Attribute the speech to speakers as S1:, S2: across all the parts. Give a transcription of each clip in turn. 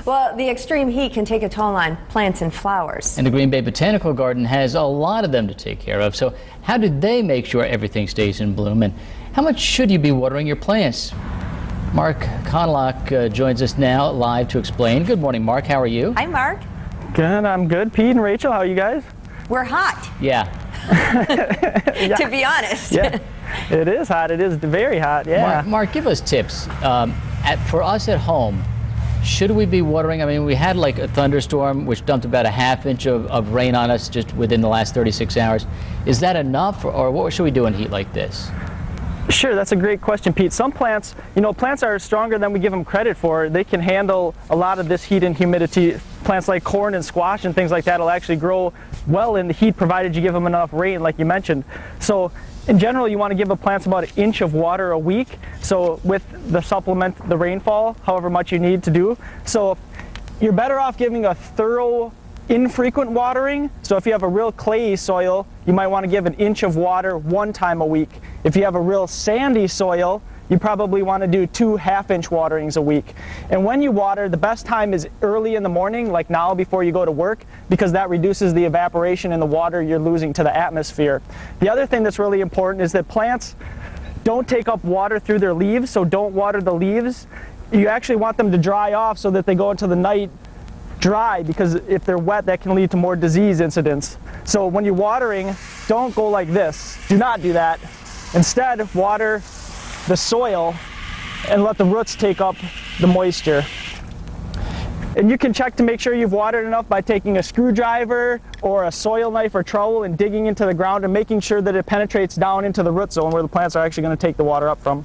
S1: Well, the extreme heat can take a toll on plants and flowers.
S2: And the Green Bay Botanical Garden has a lot of them to take care of. So how do they make sure everything stays in bloom? And how much should you be watering your plants? Mark Konlock joins us now live to explain. Good morning, Mark. How are you?
S1: Hi, Mark.
S3: Good. I'm good. Pete and Rachel, how are you guys?
S1: We're hot.
S2: Yeah.
S3: Yeah.
S1: To be honest.
S3: Yeah. It is hot. It is very hot. Yeah.
S2: Mark, give us tips. For us at home, should we be watering? I mean, we had like a thunderstorm which dumped about a ½ inch of rain on us just within the last 36 hours. Is that enough, or what should we do in heat like this?
S3: Sure, that's a great question, Pete. Some plants, plants are stronger than we give them credit for. They can handle a lot of this heat and humidity. Plants like corn and squash and things like that will actually grow well in the heat provided you give them enough rain, like you mentioned. So in general, you want to give the plants about 1 inch of water a week. So with the supplement, the rainfall, however much you need to do. So you're better off giving a thorough, infrequent watering. So if you have a real clayey soil, you might want to give 1 inch of water 1 time a week. If you have a real sandy soil, you probably want to do 2 ½ inch waterings a week. And when you water, the best time is early in the morning, like now before you go to work, because that reduces the evaporation in the water you're losing to the atmosphere. The other thing that's really important is that plants don't take up water through their leaves, so don't water the leaves. You actually want them to dry off so that they go into the night dry, because if they're wet, that can lead to more disease incidents. So when you're watering, don't go like this. Do not do that. Instead, water the soil and let the roots take up the moisture. And you can check to make sure you've watered enough by taking a screwdriver or a soil knife or trowel and digging into the ground and making sure that it penetrates down into the root zone where the plants are actually going to take the water up from.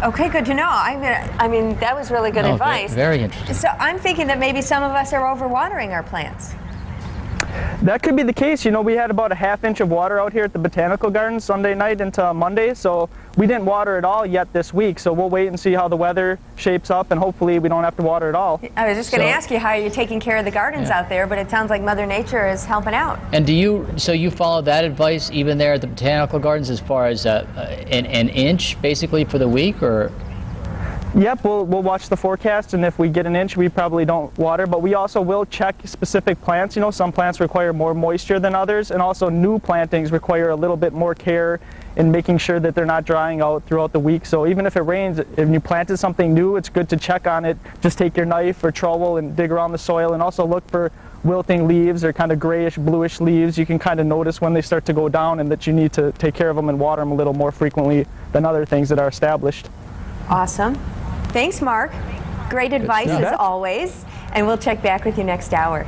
S1: Okay, good to know. I mean, that was really good advice.
S2: Very interesting.
S1: So I'm thinking that maybe some of us are overwatering our plants.
S3: That could be the case. We had about a ½ inch of water out here at the Botanical Garden Sunday night into Monday, so we didn't water at all yet this week. So we'll wait and see how the weather shapes up, and hopefully we don't have to water at all.
S1: I was just going to ask you how you're taking care of the gardens out there, but it sounds like Mother Nature is helping out.
S2: And so you follow that advice even there at the Botanical Gardens as far as an inch basically for the week, or?
S3: Yep, we'll watch the forecast, and if we get 1 inch, we probably don't water, but we also will check specific plants. Some plants require more moisture than others, and also new plantings require a little bit more care in making sure that they're not drying out throughout the week. So even if it rains, if you planted something new, it's good to check on it. Just take your knife or trowel and dig around the soil, and also look for wilting leaves or kind of grayish, bluish leaves. You can kind of notice when they start to go down and that you need to take care of them and water them a little more frequently than other things that are established.
S1: Awesome. Thanks, Mark. Great advice as always, and we'll check back with you next hour.